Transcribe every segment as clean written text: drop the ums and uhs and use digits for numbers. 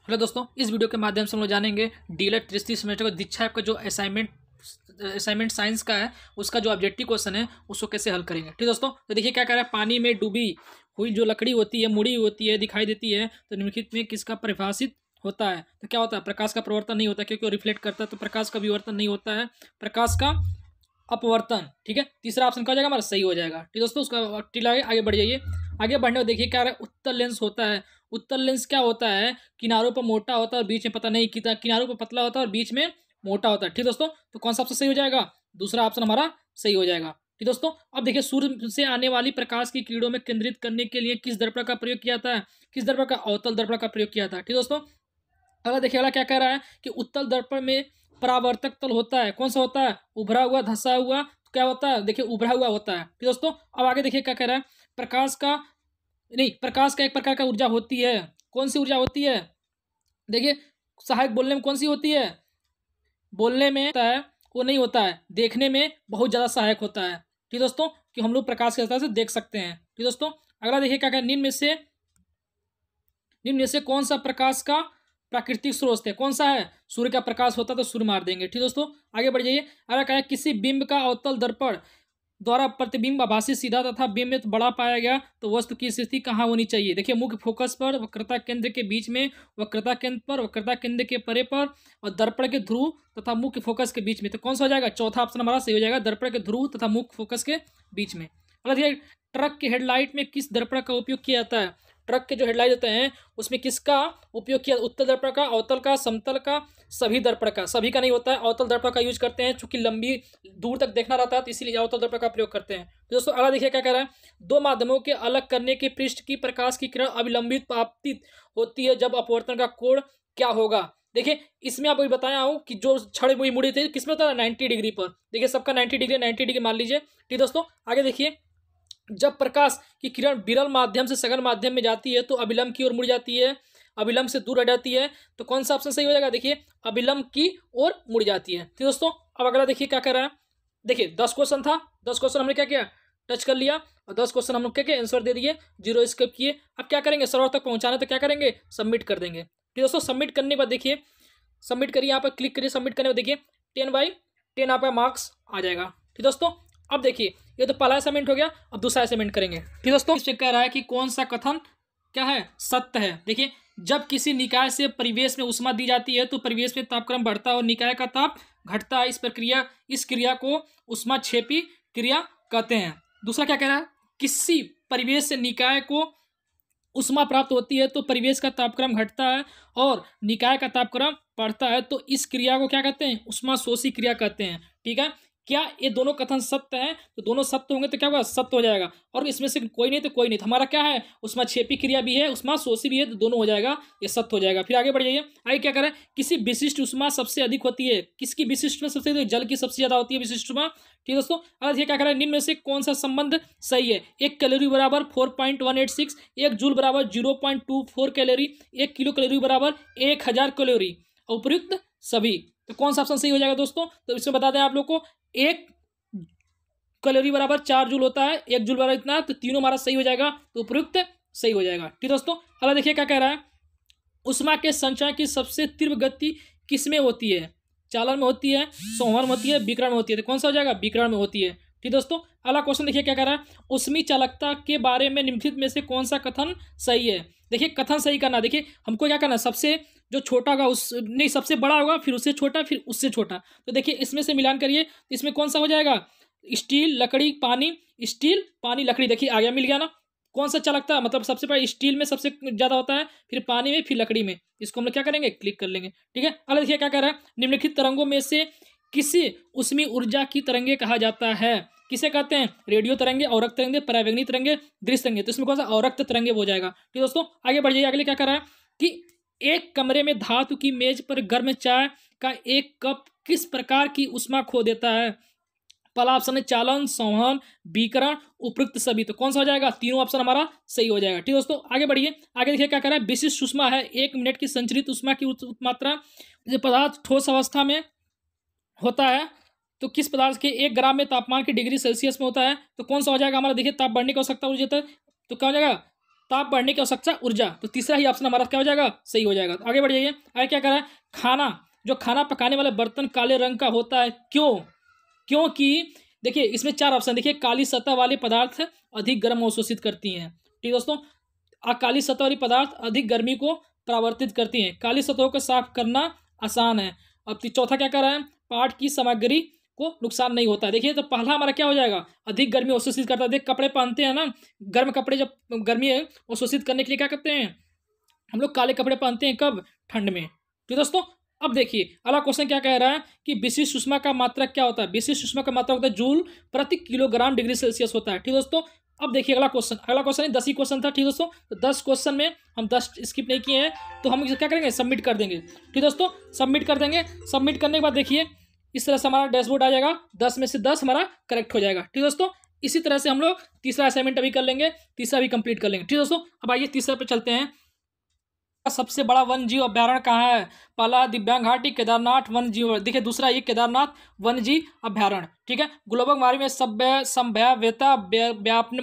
Hello दोस्तों, इस video के माध्यम से हम लोग जानेंगे डीएलएड तृतीय सेमेस्टर का दीक्षा ऐप का जो असाइनमेंट साइंस का है उसका जो ऑब्जेक्टिव क्वेश्चन है उसको कैसे हल करेंगे। ठीक दोस्तों, तो देखिए क्या कह रहा है। पानी में डूबी हुई जो लकड़ी होती है, मुड़ी होती है, दिखाई देती है, तो निम्नलिखित में किसका परिभाषित होता है। तो क्या होता है, प्रकाश का प्रवर्तन नहीं होता क्योंकि वो रिफ्लेक्ट करता है, तो प्रकाश का विवर्तन नहीं होता है, प्रकाश का अपवर्तन। ठीक है, तीसरा ऑप्शन क्या हो जाएगा हमारा, सही हो जाएगा। ठीक दोस्तों, उसका टिल आगे बढ़ जाइए। आगे बढ़ने में देखिए क्या रहा है, उत्तल लेंस होता है। उत्तल लेंस क्या होता है, किनारों पर मोटा होता है और बीच में पता नहीं कितना, किनारों पर पतला होता है और बीच में मोटा होता है। ठीक दोस्तों, तो कौन सा ऑप्शन सही हो जाएगा, दूसरा ऑप्शन हमारा सही हो जाएगा। ठीक दोस्तों, अब देखिए सूर्य से आने वाली प्रकाश की किरणों में केंद्रित करने के लिए किस दर्पण का प्रयोग किया जाता है, किस दर्पण का, अवतल दर्पण का प्रयोग किया जाता है। ठीक दोस्तों, अगला देखिए वाला क्या कह रहा है कि उत्तल दर्पण में परावर्तक तल होता है, कौन सा होता है, उभरा हुआ, धंसा हुआ, क्या होता है, देखिए उभरा हुआ होता है। ठीक दोस्तों, अब आगे देखिए क्या कह रहा है, प्रकाश का नहीं, प्रकाश का एक प्रकार का ऊर्जा होती है, कौन सी ऊर्जा होती है, देखिए सहायक बोलने में कौन सी होती है, बोलने में होता है वो नहीं होता है, देखने में बहुत ज़्यादा सहायक होता है। ठीक दोस्तों, कि हम लोग प्रकाश के तरह से देख सकते हैं। ठीक दोस्तों, अगला देखिए क्या कह, निम्न में से कौन सा प्रकाश का प्राकृतिक स्रोत है, कौन सा है, सूर्य का प्रकाश होता तो सूर्य मार देंगे। ठीक दोस्तों, आगे बढ़ जाइए। अगर कहा किसी बिंब का अवतल दर्पण द्वारा प्रतिबिंब आभासी सीधा तथा बिंब में बड़ा पाया गया तो वस्तु की स्थिति कहाँ होनी चाहिए। देखिए मुख्य फोकस पर, वक्रता केंद्र के बीच में, वक्रता केंद्र पर, वक्रता केंद्र के परे पर, और दर्पण के ध्रुव तथा मुख्य फोकस के बीच में। तो कौन सा हो जाएगा, चौथा ऑप्शन हमारा सही हो जाएगा, दर्पण के ध्रुव तथा मुख्य फोकस के बीच में। अगर देखिए ट्रक के हेडलाइट में किस दर्पण का उपयोग किया जाता है, ट्रक के जो हेडलाइट होते हैं उसमें किसका उपयोग किया, उत्तल दर्पण का, अवतल का, समतल का, सभी दर्पण का, सभी का नहीं होता है, अवतल दर्पण का यूज करते हैं, चूंकि लंबी दूर तक देखना रहता है तो इसीलिए अवतल दर्पण का प्रयोग करते हैं। तो दोस्तों अगला देखिए क्या कह रहा है, दो माध्यमों के अलग करने के पृष्ठ की प्रकाश की किरण अविलंबित आपतित होती है जब अपवर्तन का कोण क्या होगा। देखिए इसमें आपको बताया हूँ कि जो छड़ हुई मुड़ी थी किसमें होता है, 90 डिग्री पर। देखिए सबका 90 डिग्री मान लीजिए। ठीक दोस्तों, आगे देखिए, जब प्रकाश की किरण विरल माध्यम से सघन माध्यम में जाती है तो अभिलंब की ओर मुड़ जाती है, अभिलंब से दूर हट जाती है, तो कौन सा ऑप्शन सही हो जाएगा, देखिए अभिलंब की ओर मुड़ जाती है। ठीक दोस्तों, अब अगला देखिए क्या कर रहा है। देखिए 10 क्वेश्चन था, 10 क्वेश्चन हमने क्या किया, टच कर लिया, और 10 क्वेश्चन हम लोग क्या आंसर दे दिए, 0 स्किप किए। अब क्या करेंगे, सर्वर तक पहुंचाना, तो क्या करेंगे, सबमिट कर देंगे। ठीक दोस्तों, सबमिट करने के बाद देखिए, सबमिट करिए, यहाँ पर क्लिक करिए, सबमिट करने के बाद देखिए 10/10 आपका मार्क्स आ जाएगा। ठीक दोस्तों, अब देखिए ये तो पहला असाइनमेंट हो गया, अब दूसरा असाइनमेंट करेंगे। ठीक दोस्तों, इसमें कह रहा है कि कौन सा कथन क्या है, सत्य है। देखिए जब किसी निकाय से परिवेश में ऊष्मा दी जाती है तो परिवेश में तापक्रम बढ़ता है और निकाय का ताप घटता है, इस क्रिया को ऊष्माक्षेपी क्रिया कहते हैं। दूसरा क्या कह रहा है, किसी परिवेश से निकाय को ऊष्मा प्राप्त होती है तो परिवेश का तापक्रम घटता है और निकाय का तापक्रम बढ़ता है, तो इस क्रिया को क्या कहते हैं, ऊष्माशोषी क्रिया कहते हैं। ठीक है, क्या ये दोनों कथन सत्य हैं, तो दोनों सत्य होंगे तो क्या होगा, सत्य हो जाएगा, और इसमें से कोई नहीं तो कोई नहीं, तो हमारा क्या है, ऊष्माक्षेपी क्रिया भी है, ऊष्माशोषी भी है, तो दोनों हो जाएगा, ये सत्य हो जाएगा। फिर आगे बढ़ जाइए, आगे क्या करें, किसी विशिष्ट ऊष्मा सबसे अधिक होती है, किसकी विशिष्ट में सबसे अधिक, जल की सबसे ज्यादा होती है विशिष्ट ऊष्मा। ठीक दोस्तों, अगर ये क्या करें, निम्न में से कौन सा संबंध सही है, 1 कैलोरी बराबर 4.186, 1 जूल बराबर 0.24 कैलोरी, 1 किलो कैलोरी बराबर 1000 कैलोरी, उपयुक्त सभी। तो कौन सा ऑप्शन सही हो जाएगा दोस्तों, तो इसमें बता दें आप लोग को, 1 कैलोरी बराबर 4 जूल होता है, 1 जूल बराबर इतना, तो तीनों हमारा सही हो जाएगा, तो उपयुक्त सही हो जाएगा। ठीक दोस्तों, अगला देखिए क्या कह रहा है, उष्मा के संचरण की सबसे तीव्र गति किसमें होती है, चालन में होती है, संवहन में होती है, विकिरण में होती है, तो कौन सा हो जाएगा, विकिरण में होती है। ठीक दोस्तों, अगला क्वेश्चन देखिए क्या कह रहा है, उष्मी चालकता के बारे में निम्नलिखित में से कौन सा कथन सही है। देखिए कथन सही करना, देखिए हमको क्या करना है, सबसे जो छोटा होगा उस नहीं, सबसे बड़ा होगा, फिर उससे छोटा, फिर उससे छोटा, तो देखिए इसमें से मिलान करिए, तो इसमें कौन सा हो जाएगा, स्टील, लकड़ी, पानी, स्टील, पानी, लकड़ी। देखिए आ गया, मिल गया ना, कौन सा चालकता, मतलब सबसे पहले स्टील में सबसे ज्यादा होता है, फिर पानी में, फिर लकड़ी में, इसको हम लोग क्या करेंगे, क्लिक कर लेंगे। ठीक है, अगला देखिए क्या कह रहा है, निम्नलिखित तरंगों में से किसी उष्मी ऊर्जा की तरंगे कहा जाता है, किसे कहते हैं, रेडियो तरंगे, औरक तरंगे, परावैंगनी तरंगे, दृश्य तरंगे, तो इसमें कौन सा, औरक्त तरंगे हो जाएगा। ठीक दोस्तों, आगे बढ़ जाइए, अगले क्या कर रहा है कि एक कमरे में धातु की मेज पर गर्म चाय का 1 कप किस प्रकार की ऊष्मा खो देता है। पहला ऑप्शन है चालन, संवहन, विकिरण, उपयुक्त सभी, तो कौन सा हो जाएगा, तीनों ऑप्शन हमारा सही हो जाएगा। ठीक दोस्तों, आगे बढ़िए, आगे देखिए क्या कह रहा है, विशिष्ट ऊष्मा है 1 मिनट की संचरित ऊष्मा की मात्रा, जो पदार्थ ठोस अवस्था में होता है तो किस पदार्थ के 1 ग्राम में तापमान की डिग्री सेल्सियस में होता है, तो कौन सा हो जाएगा हमारा, देखिए ताप बढ़ने की आवश्यकता हो जाता है, तो क्या हो जाएगा, ताप बढ़ने की आवश्यकता ऊर्जा, तो तीसरा ही ऑप्शन हमारा क्या हो जाएगा, सही हो जाएगा। तो आगे बढ़ जाइए। आगे क्या कह रहा है, खाना, जो खाना पकाने वाले बर्तन काले रंग का होता है, क्यों? क्योंकि देखिए इसमें चार ऑप्शन, देखिए काली सतह वाले पदार्थ अधिक गर्म अवशोषित करती हैं, ठीक दोस्तों। काली सतह वाली पदार्थ अधिक गर्मी को परावर्तित करती हैं, काली सतहों को साफ करना आसान है। अब चौथा क्या कर रहा है, पाठ की सामग्री को नुकसान नहीं होता है। देखिए तो पहला हमारा क्या हो जाएगा, अधिक गर्मी अवशोषित करता है। देख कपड़े पहनते हैं ना, गर्म कपड़े, जब गर्मी अवशोषित करने के लिए क्या करते हैं हम लोग, काले कपड़े पहनते हैं, कब, ठंड में, ठीक दोस्तों। अब देखिए अगला क्वेश्चन क्या कह रहा है कि विशिष्ट ऊष्मा का मात्रक क्या होता है, विशिष्ट ऊष्मा का मात्रक होता है जूल प्रति किलोग्राम डिग्री सेल्सियस होता है, ठीक दोस्तों। अब देखिए अगला क्वेश्चन 10 ही क्वेश्चन था, ठीक दोस्तों। तो 10 क्वेश्चन में हम 10 स्किप नहीं किए हैं, तो हम क्या करेंगे, सबमिट कर देंगे, ठीक दोस्तों, सबमिट कर देंगे। सबमिट करने के बाद देखिए इस तरह से हमारा डैशबोर्ड आ जाएगा, 10 में से 10 हमारा करेक्ट हो जाएगा, ठीक दोस्तों। इसी तरह से हम लोग तीसरा असाइनमेंट अभी कर लेंगे, तीसरा भी कंप्लीट कर लेंगे, ठीक दोस्तों। अब आइए तीसरे पे चलते हैं। सबसे बड़ा वन्य जीव अभ्यारण्य कहाँ है, पहला दिव्यांग घाटी, केदारनाथ वन्य जीव, देखिए दूसरा ये केदारनाथ वन्य जीव अभ्यारण्य, ठीक है। ग्लोबल वार्मिंग में संभाव्यता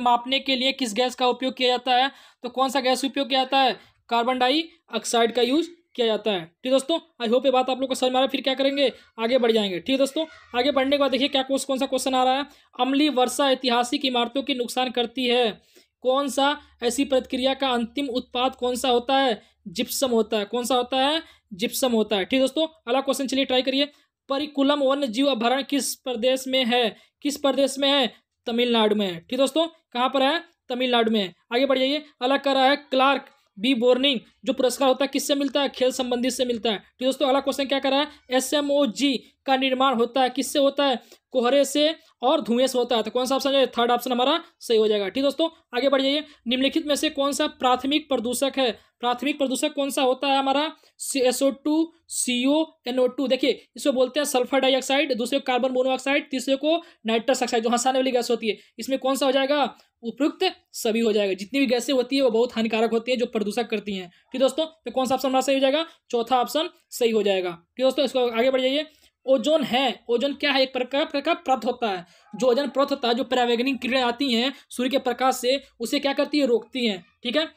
मापने के लिए किस गैस का उपयोग किया जाता है, तो कौन सा गैस उपयोग किया जाता है, कार्बन डाइऑक्साइड का यूज किया जाता है, ठीक दोस्तों। आई होप ये बात आप लोग को समझ में आ रहा है। फिर क्या करेंगे, आगे बढ़ जाएंगे, ठीक दोस्तों। आगे बढ़ने के बाद देखिए क्या कौन सा क्वेश्चन आ रहा है, अम्लीय वर्षा ऐतिहासिक इमारतों की नुकसान करती है, कौन सा ऐसी प्रतिक्रिया का अंतिम उत्पाद कौन सा होता है, जिप्सम होता है, कौन सा होता है, जिप्सम होता है, ठीक दोस्तों। अगला क्वेश्चन चलिए ट्राई करिए, परिकुलम वन्य जीव अभ्यारण्य किस प्रदेश में है, किस प्रदेश में है, तमिलनाडु में है, ठीक दोस्तों। कहाँ पर है, तमिलनाडु में है। आगे बढ़ जाइए। अलग कर रहा है क्लार्क बी बोर्निंग, जो पुरस्कार होता है किससे मिलता है, खेल संबंधित से मिलता है, ठीक दोस्तों। अगला क्वेश्चन क्या कर रहा है, SMOG का निर्माण होता है किससे होता है, कोहरे से और धुएं से होता है, तो कौन सा ऑप्शन है, थर्ड ऑप्शन हमारा सही हो जाएगा, ठीक दोस्तों। आगे बढ़ जाइए। निम्नलिखित में से कौन सा प्राथमिक प्रदूषक है, प्राथमिक प्रदूषक कौन सा होता है हमारा, SO2 CO NO2, देखिए इसको बोलते हैं सल्फर डाइऑक्साइड, दूसरे को कार्बन मोनोऑक्साइड, तीसरे को नाइट्रस ऑक्साइड, जो हंसाने वाली गैस होती है। इसमें कौन सा हो जाएगा, उपयुक्त सभी हो जाएगा। जितनी भी गैसें होती है वो बहुत हानिकारक होती है, जो प्रदूषक करती हैं, ठीक दोस्तों। तो कौन सा ऑप्शन हमारा सही हो जाएगा, चौथा ऑप्शन सही हो जाएगा, ठीक दोस्तों। इसको आगे बढ़ जाइए। ओजोन है, ओजोन क्या है, एक प्रकार का परत होता है, जो ओजोन परत होता है, जो परावैंगनिक किरणें आती हैं सूर्य के प्रकाश से, उसे क्या करती है, रोकती हैं, ठीक है।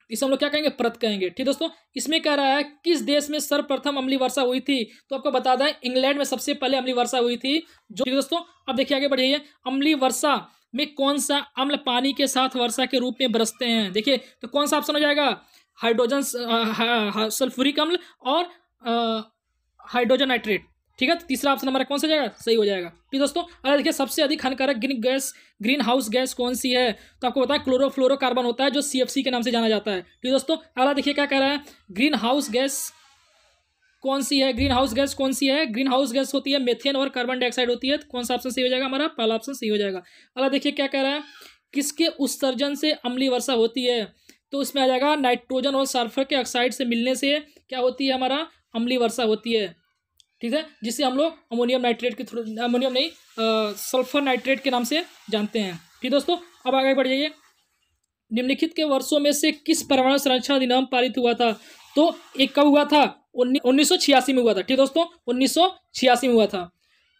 इसे हम लोग क्या कहेंगे, परत कहेंगे, ठीक दोस्तों। इसमें कह रहा है किस देश में सर्वप्रथम अम्लीय वर्षा हुई थी, तो आपको बता दें इंग्लैंड में सबसे पहले अम्लीय वर्षा हुई थी, जो, ठीक दोस्तों। अब देखिए आगे बढ़िए। अम्लीय वर्षा में कौन सा अम्ल पानी के साथ वर्षा के रूप में बरसते हैं, देखिए तो कौन सा ऑप्शन हो जाएगा, हाइड्रोजन सल्फ्यूरिक अम्ल और हाइड्रोजन नाइट्रेट, ठीक है। तो तीसरा ऑप्शन हमारा कौन सा जाएगा, सही हो जाएगा, ठीक दोस्तों। अगर देखिए सबसे अधिक हानिकारक ग्रीन हाउस गैस कौन सी है, तो आपको बताया क्लोरोफ्लोरोकार्बन होता है, जो CFC के नाम से जाना जाता है, ठीक दोस्तों। अगला देखिए क्या कह रहा है, ग्रीन हाउस गैस कौन सी है, ग्रीन हाउस गैस कौन सी है, ग्रीन हाउस गैस होती है मेथेन और कार्बन डाइऑक्साइड होती है, तो कौन सा ऑप्शन सही हो जाएगा हमारा, पहला ऑप्शन सही हो जाएगा। अगला देखिए क्या कह रहा है, किसके उत्सर्जन से अम्लीय वर्षा होती है, तो इसमें आ जाएगा नाइट्रोजन और सल्फर के ऑक्साइड से मिलने से क्या होती है हमारा, अम्लीय वर्षा होती है, ठीक है, जिसे हम लोग अमोनियम नाइट्रेट के थ्रू, अमोनियम नहीं सल्फर नाइट्रेट के नाम से जानते हैं, ठीक दोस्तों। अब आगे बढ़ जाइए। निम्नलिखित के वर्षों में से किस परमाणु संरक्षण अधिनियम पारित हुआ था, तो एक कब हुआ था, 1986 में हुआ था, ठीक दोस्तों, 1986 में हुआ था।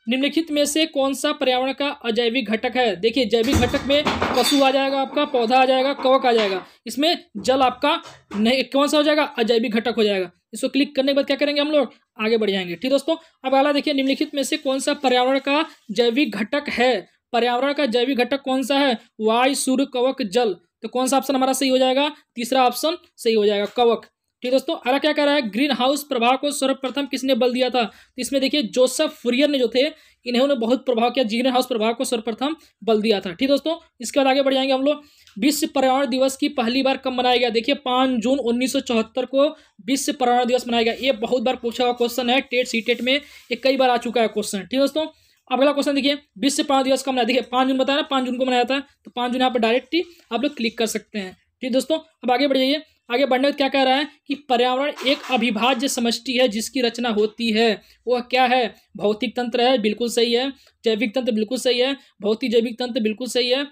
निम्नलिखित में से कौन सा पर्यावरण का अजैविक घटक है, देखिए जैविक घटक में पशु आ जाएगा, आपका पौधा आ जाएगा, कवक आ जाएगा, इसमें जल आपका नहीं, कौन सा हो जाएगा, अजैविक घटक हो जाएगा। इसको क्लिक करने के बाद क्या करेंगे हम लोग, आगे बढ़ जाएंगे, ठीक दोस्तों। अब अगला देखिए, निम्नलिखित में से कौन सा पर्यावरण का जैविक घटक है, पर्यावरण का जैविक घटक कौन सा है, वायु, सूर्य, कवक, जल, तो कौन सा ऑप्शन हमारा सही हो जाएगा, तीसरा ऑप्शन सही हो जाएगा, कवक, ठीक दोस्तों। अगला क्या कह रहा है, ग्रीन हाउस प्रभाव को सर्वप्रथम किसने बल दिया था, तो इसमें देखिए जोसेफ फूरियर ने जो थे, इन्होंने बहुत प्रभाव किया, ग्रीन हाउस प्रभाव को सर्वप्रथम बल दिया था, ठीक दोस्तों। इसके बाद आगे बढ़ जाएंगे हम लोग। विश्व पर्यावरण दिवस की पहली बार कब मनाया गया, देखिए 5 जून 1974 को विश्व पर्यावरण दिवस मनाया गया। ये बहुत बार पूछा हुआ क्वेश्चन है, टेट सीटेट में ये कई बार आ चुका है क्वेश्चन, ठीक दोस्तों। अगला क्वेश्चन देखिए, विश्व पर्यावरण दिवस कब मनाया, देखिए 5 जून बताया ना, 5 जून को मनाया था, तो 5 जून यहाँ पर डायरेक्ट ही आप लोग क्लिक कर सकते हैं, ठीक दोस्तों। अब आगे बढ़ जाइए। आगे बढ़ने में क्या कह रहा है कि पर्यावरण एक अविभाज्य समष्टि है जिसकी रचना होती है, वह क्या है, भौतिक तंत्र है, बिल्कुल सही है, जैविक तंत्र बिल्कुल सही है, भौतिक जैविक तंत्र बिल्कुल सही है,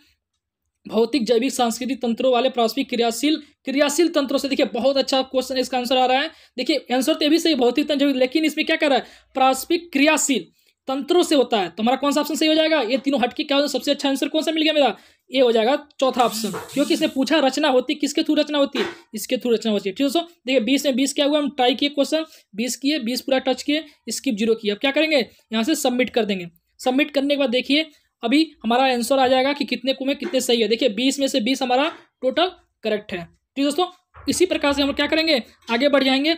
भौतिक जैविक सांस्कृतिक तंत्रों वाले पारस्परिक क्रियाशील तंत्रों से, देखिए बहुत अच्छा क्वेश्चन इसका आंसर आ रहा है। देखिए आंसर तो ये भी सही, भौतिक तंत्र, लेकिन इसमें क्या कर रहा है, पारस्परिक क्रियाशील तंत्रों से होता है, तो हमारा कौन सा ऑप्शन सही हो जाएगा, ये तीनों हटके क्या होगा, सबसे अच्छा आंसर कौन सा मिल गया मेरा, ए हो जाएगा चौथा ऑप्शन, क्योंकि इसने पूछा रचना होती किसके थ्रू रचना होती है, इसके थ्रू रचना होती है। ठीक है दोस्तों, देखिए 20 में 20 क्या हुआ, हम ट्राई किए क्वेश्चन, 20 किए, 20 पूरा टच किए, स्किप 0 किए। अब क्या करेंगे, यहाँ से सबमिट कर देंगे। सबमिट करने के बाद देखिए अभी हमारा आंसर आ जाएगा कि कितने को में कितने सही है। देखिए 20 में से 20 हमारा टोटल करेक्ट है। ठीक है दोस्तों, इसी प्रकार से हम क्या करेंगे, आगे बढ़ जाएंगे।